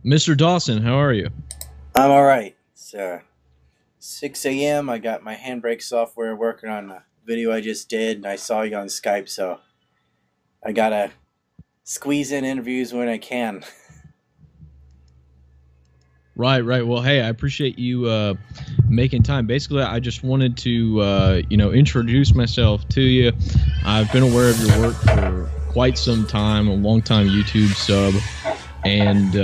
Mr. Dawson, how are you? I'm all right. It's 6 a.m. I got my handbrake software working on a video I just did, and I saw you on Skype, so I gotta squeeze in interviews when I can. Right. Well, hey, I appreciate you making time. Basically, I just wanted to, introduce myself to you. I've been aware of your work for quite some time, a long-time YouTube sub, and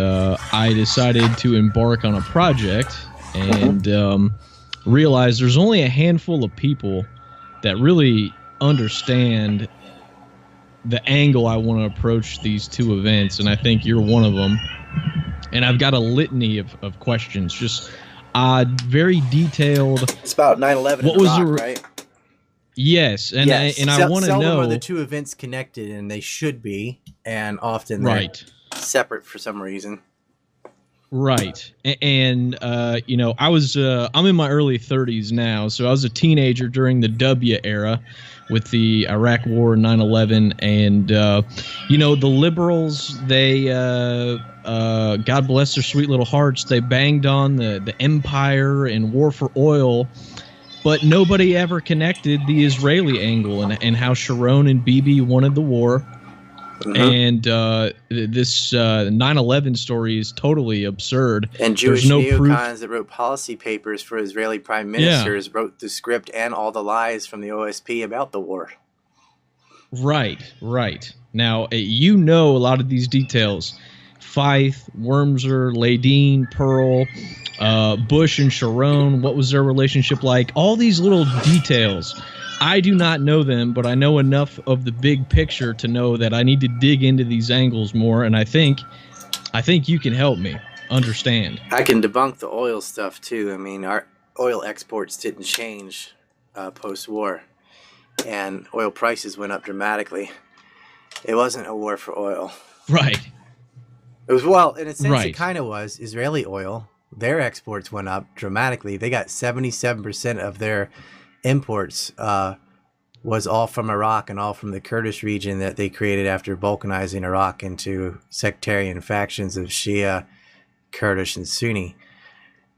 I decided to embark on a project and realized there's only a handful of people that really understand the angle I want to approach these two events, and I think you're one of them. And I've got a litany of questions, just very detailed. It's about 9/11 in Iraq, right? Yes, and yes. I want to know, are the two events connected, and they should be, and often they're separate for some reason. Right. And I'm in my early 30s now, so I was a teenager during the W era with the Iraq War, 9/11, and the liberals, they God bless their sweet little hearts, they banged on the empire and war for oil, but nobody ever connected the Israeli angle and how Sharon and Bibi wanted the war. And this 9/11 story is totally absurd. And Jewish neocons that wrote policy papers for Israeli prime ministers wrote the script and all the lies from the OSP about the war. Right. Now, a lot of these details. Fife, Wormser, Ladine, Pearl, Bush and Sharon, what was their relationship like? All these little details. I do not know them, but I know enough of the big picture to know that I need to dig into these angles more, and I think you can help me understand. I can debunk the oil stuff too. I mean, our oil exports didn't change post-war, and oil prices went up dramatically. It wasn't a war for oil. Right. It was, well, in a sense, it kind of was. Israeli oil, their exports went up dramatically. They got 77% of their imports was all from Iraq and all from the Kurdish region that they created after balkanizing Iraq into sectarian factions of Shia, Kurdish, and Sunni.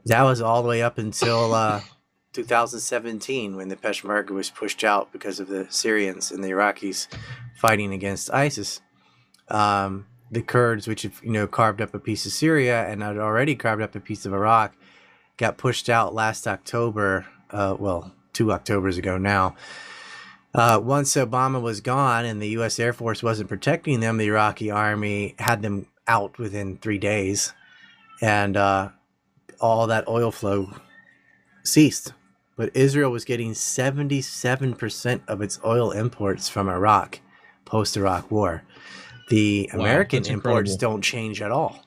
That was all the way up until 2017 when the Peshmerga was pushed out because of the Syrians and the Iraqis fighting against ISIS. The Kurds, which have carved up a piece of Syria and had already carved up a piece of Iraq, got pushed out last October. 2 Octobers ago now. Once Obama was gone and the U.S. Air Force wasn't protecting them, the Iraqi army had them out within 3 days, and all that oil flow ceased. But Israel was getting 77% of its oil imports from Iraq, post-Iraq war. The American imports don't change at all.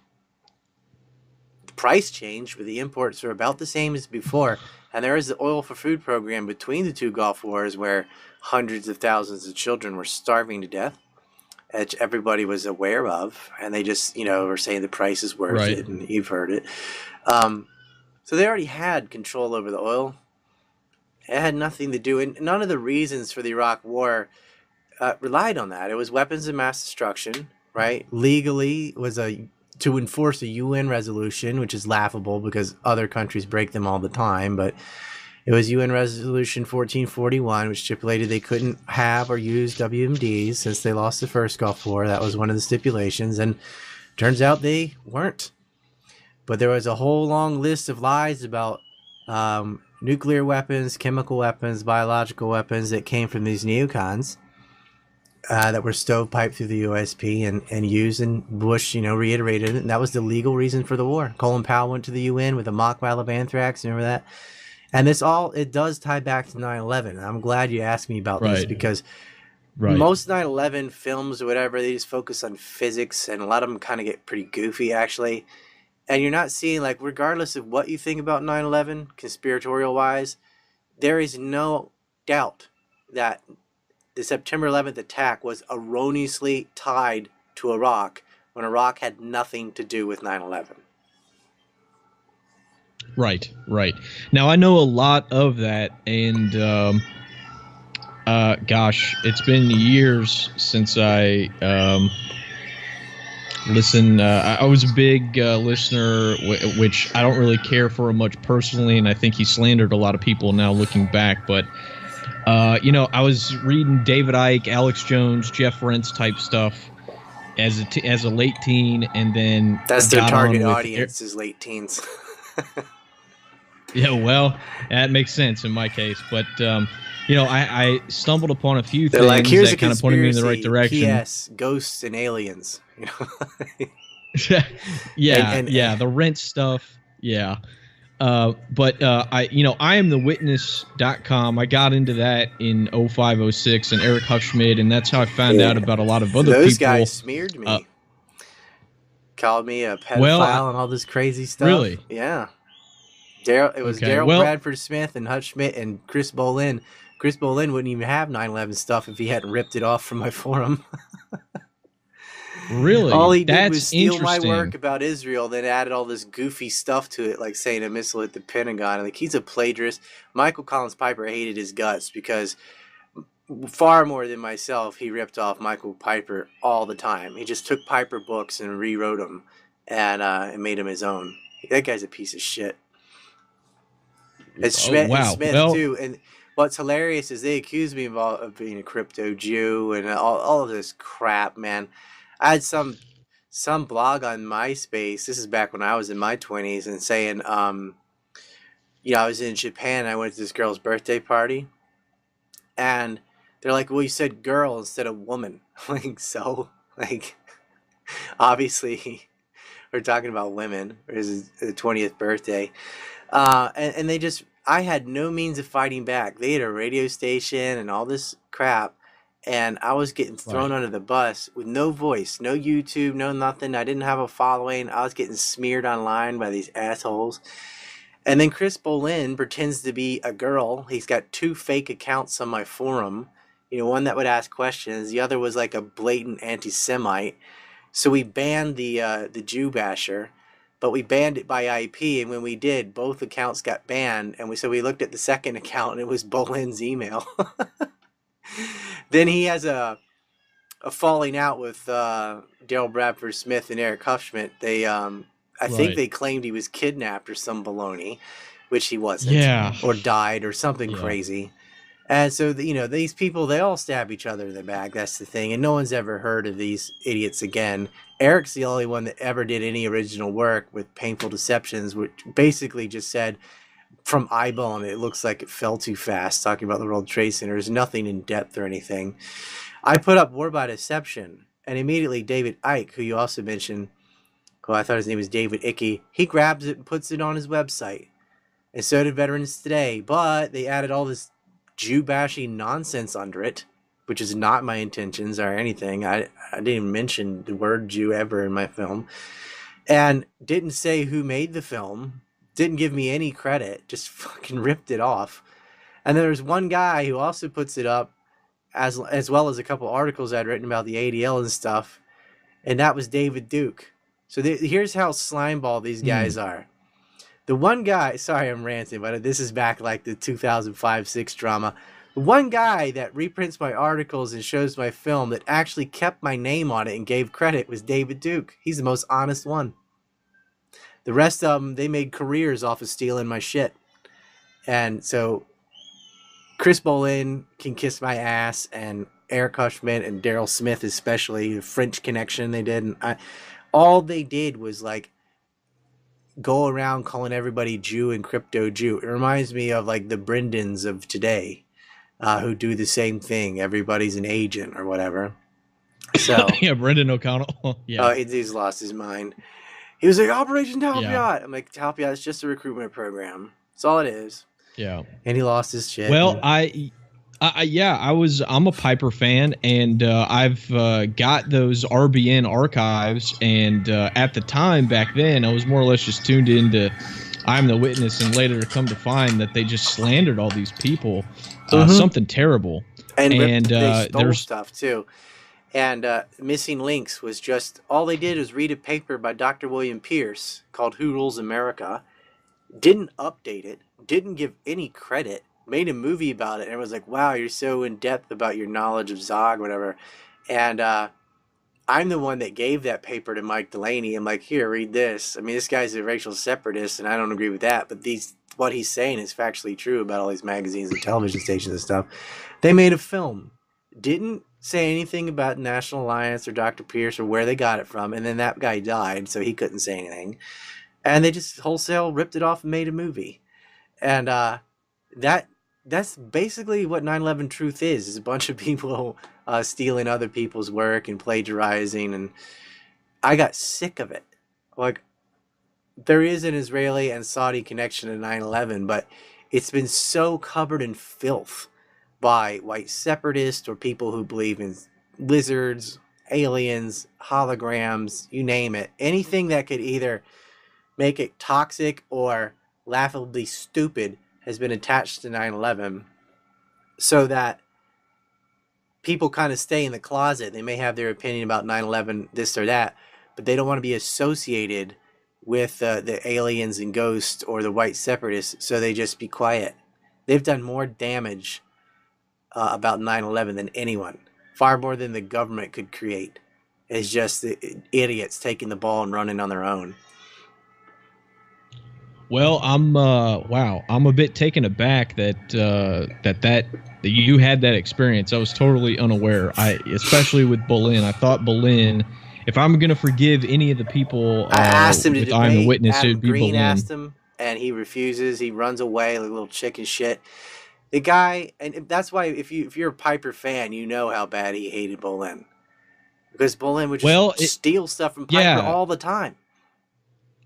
The price changed, but the imports are about the same as before. And there is the Oil for Food program between the two Gulf Wars where hundreds of thousands of children were starving to death, which everybody was aware of. And they just, were saying the price is worth it, and you've heard it. So they already had control over the oil. It had nothing to do, and none of the reasons for the Iraq War relied on that. It was weapons of mass destruction, right? Legally, it was to enforce a UN resolution, which is laughable because other countries break them all the time, but it was UN Resolution 1441, which stipulated they couldn't have or use WMDs since they lost the first Gulf War. That was one of the stipulations, and turns out they weren't. But there was a whole long list of lies about nuclear weapons, chemical weapons, biological weapons that came from these neocons. That were stovepiped through the USP and used, and Bush, reiterated it, and that was the legal reason for the war. Colin Powell went to the UN with a mock vial of anthrax, remember that? And it does tie back to 9/11. I'm glad you asked me about this because most 9/11 films or whatever, they just focus on physics, and a lot of them kind of get pretty goofy, actually. And you're not seeing, regardless of what you think about 9/11, conspiratorial-wise, there is no doubt that the September 11th attack was erroneously tied to Iraq when Iraq had nothing to do with 9/11. Right. Now, I know a lot of that, and gosh, it's been years since I listen. I was a big listener, which I don't really care for him much personally, and I think he slandered a lot of people now looking back. But I was reading David Icke, Alex Jones, Jeff Rentz type stuff as a late teen, and then that's their got target on with audience is late teens. Yeah, well, that makes sense in my case. But, I stumbled upon a few They're things like, here's that a kind of pointed me in the right conspiracy. direction. P.S. Ghosts and aliens. Yeah, the rent stuff. Yeah. I am the witness.com. I got into that in 05, 06, and Eric Huffschmidt, and that's how I found out about a lot of other people. Those guys smeared me. Called me a pedophile and all this crazy stuff. Really? Yeah. It was Daryl Bradford Smith and Hutch Schmidt and Chris Bollyn. Chris Bollyn wouldn't even have 9/11 stuff if he hadn't ripped it off from my forum. Really? All he did was steal my work about Israel, then added all this goofy stuff to it, like saying a missile hit the Pentagon. Like, he's a plagiarist. Michael Collins Piper hated his guts because far more than myself, he ripped off Michael Piper all the time. He just took Piper books and rewrote them and made them his own. That guy's a piece of shit. And Schmidt and Smith too. And what's hilarious is they accused me of being a crypto Jew and all of this crap, man. I had some blog on MySpace. This is back when I was in my 20s, and saying, I was in Japan. And I went to this girl's birthday party, and they're like, "Well, you said girl instead of woman." Obviously, we're talking about women. It was the 20th birthday. And I had no means of fighting back. They had a radio station and all this crap, and I was getting thrown under the bus with no voice, no YouTube, no nothing. I didn't have a following. I was getting smeared online by these assholes. And then Chris Bollyn pretends to be a girl. He's got 2 fake accounts on my forum. One that would ask questions. The other was like a blatant anti-Semite. So we banned the Jew basher. But we banned it by IP, and when we did, both accounts got banned. And we looked at the second account, and it was Bollyn's email. Then he has a falling out with Daryl Bradford Smith and Eric Huffschmidt. They, I think they claimed he was kidnapped or some baloney, which he wasn't. Yeah. Or died or something crazy. And so, these people, they all stab each other in the back. That's the thing. And no one's ever heard of these idiots again. Eric's the only one that ever did any original work with Painful Deceptions, which basically just said, from eyeballing it looks like it fell too fast, talking about the World Trade Center. There's nothing in depth or anything. I put up War by Deception, and immediately David Icke, who you also mentioned, I thought his name was David Icke, he grabs it and puts it on his website. And so did Veterans Today, but they added all this Jew-bashing nonsense under it, which is not my intentions or anything. I didn't even mention the word Jew ever in my film. And didn't say who made the film, didn't give me any credit, just fucking ripped it off. And there's one guy who also puts it up, as well as a couple articles I'd written about the ADL and stuff, and that was David Duke. So here's how slimeball these guys are. The one guy, sorry I'm ranting, but this is back like the 2005-06 drama. The one guy that reprints my articles and shows my film that actually kept my name on it and gave credit was David Duke. He's the most honest one. The rest of them, they made careers off of stealing my shit. And so Chris Bollyn can kiss my ass, and Eric Huffschmidt and Daryl Smith especially, the French connection they did. And all they did was like go around calling everybody Jew and crypto Jew. It reminds me of like the Brendans of today, who do the same thing. Everybody's an agent or whatever. So yeah, Brendan O'Connell. Yeah, he's lost his mind. He was like, Operation Talpiot. Yeah. I'm like, Talpiot is just a recruitment program. That's all it is. Yeah. And he lost his shit. Well, I'm a Piper fan, and I've got those RBN archives, and at the time back then, I was more or less just tuned into I'm the Witness, and later to come to find that they just slandered all these people, something terrible. And they stole stuff too. And Missing Links was just, all they did was read a paper by Dr. William Pierce called Who Rules America, didn't update it, didn't give any credit, made a movie about it, and it was like, wow, you're so in depth about your knowledge of Zog, whatever. And I'm the one that gave that paper to Mike Delaney. I'm like, here, read this. I mean, this guy's a racial separatist, and I don't agree with that. But what he's saying is factually true about all these magazines and television stations and stuff. They made a film. Didn't say anything about National Alliance or Dr. Pierce or where they got it from. And then that guy died, so he couldn't say anything. And they just wholesale ripped it off and made a movie. And that's basically what 9/11 Truth is a bunch of people stealing other people's work and plagiarizing. And I got sick of it. Like, there is an Israeli and Saudi connection to 9/11, but it's been so covered in filth by white separatists or people who believe in lizards, aliens, holograms, you name it. Anything that could either make it toxic or laughably stupid has been attached to 9/11, so that people kind of stay in the closet. They may have their opinion about 9/11, this or that, but they don't want to be associated with the aliens and ghosts or the white separatists, so they just be quiet. They've done more damage about 9/11 than anyone, far more than the government could create. It's just the idiots taking the ball and running on their own. Well, I'm a bit taken aback that you had that experience. I was totally unaware. Especially with Bollyn. I thought Bollyn, if I'm going to forgive any of the people, I asked him to debate. I'm the witness, Adam it'd be Green Bollyn. asked him, and he refuses. He runs away like a little chicken shit. The guy, and that's why if you're a Piper fan, you know how bad he hated Bollyn, because Bollyn would just steal stuff from Piper all the time.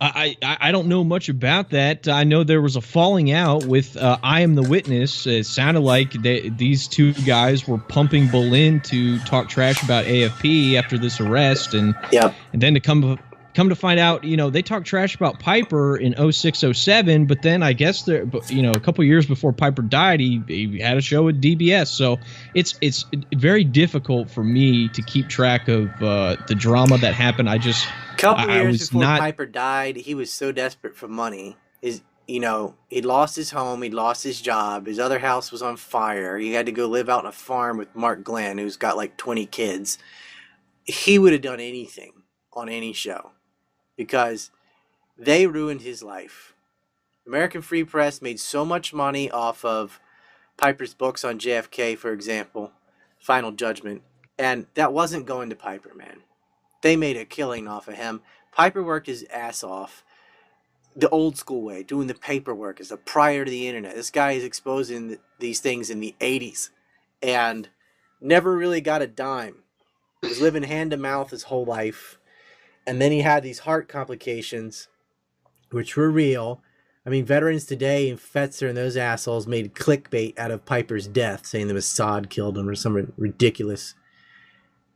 I don't know much about that. I know there was a falling out with I Am the Witness. It sounded like these two guys were pumping Bollyn to talk trash about AFP after this arrest, and then to come to find out, they talked trash about Piper in 06, 07, but then I guess a couple years before Piper died, he had a show with DBS. So it's very difficult for me to keep track of the drama that happened. Couple years before Piper died, he was so desperate for money. He'd lost his home, he'd lost his job, his other house was on fire. He had to go live out on a farm with Mark Glenn, who's got like 20 kids. He would have done anything on any show because they ruined his life. American Free Press made so much money off of Piper's books on JFK, for example, Final Judgment, and that wasn't going to Piper, man. They made a killing off of him. Piper worked his ass off the old school way, doing the paperwork as a prior to the internet. This guy is exposing these things in the 80s and never really got a dime. He was living hand to mouth his whole life. And then he had these heart complications, which were real. I mean, veterans today and Fetzer and those assholes made clickbait out of Piper's death, saying the Mossad killed him or something ridiculous.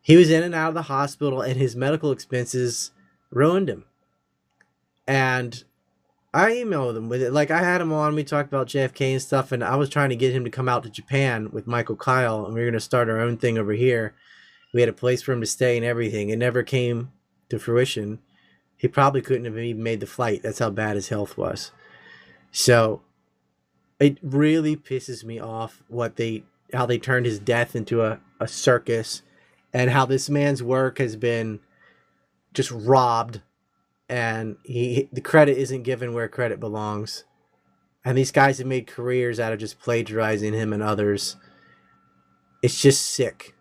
He was in and out of the hospital, and his medical expenses ruined him. And I emailed him with it. Like, I had him on. We talked about JFK and stuff, and I was trying to get him to come out to Japan with Michael Kyle, and we were going to start our own thing over here. We had a place for him to stay and everything. It never came to fruition. He probably couldn't have even made the flight. That's how bad his health was. So it really pisses me off how they turned his death into a circus, and how this man's work has been just robbed, and the credit isn't given where credit belongs. And these guys have made careers out of just plagiarizing him and others. It's just sick.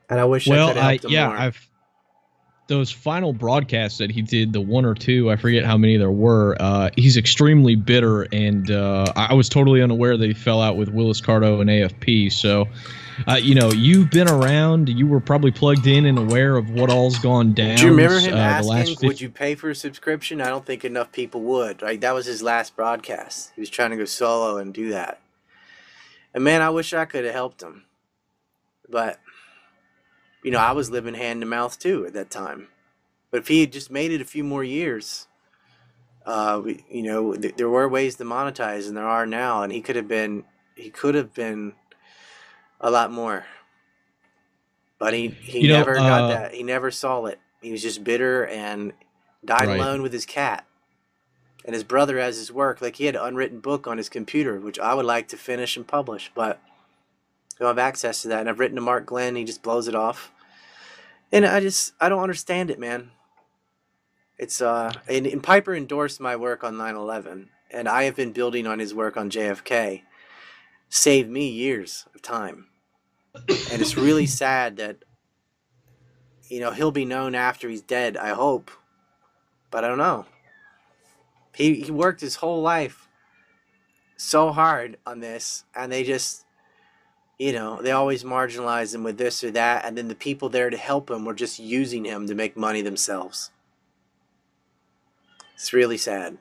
And I wish I could have helped him more. Those final broadcasts that he did, the one or two, I forget how many there were, he's extremely bitter, and I was totally unaware that he fell out with Willis Carto and AFP. So, you've been around, you were probably plugged in and aware of what all's gone down. Do you remember him asking, would you pay for a subscription? I don't think enough people would. Right? That was his last broadcast. He was trying to go solo and do that. And man, I wish I could have helped him. But I was living hand to mouth too at that time. But if he had just made it a few more years, there were ways to monetize, and there are now. And he could have been a lot more. But he never got that. He never saw it. He was just bitter and died alone with his cat. And his brother has his work. Like, he had an unwritten book on his computer, which I would like to finish and publish, but don't have access to that. And I've written to Mark Glenn. He just blows it off. And I don't understand it, man. It's and Piper endorsed my work on 9/11, and I have been building on his work on JFK. Saved me years of time. And it's really sad that, he'll be known after he's dead, I hope. But I don't know. He worked his whole life so hard on this, and they just, they always marginalize him with this or that, and then the people there to help him were just using him to make money themselves. It's really sad.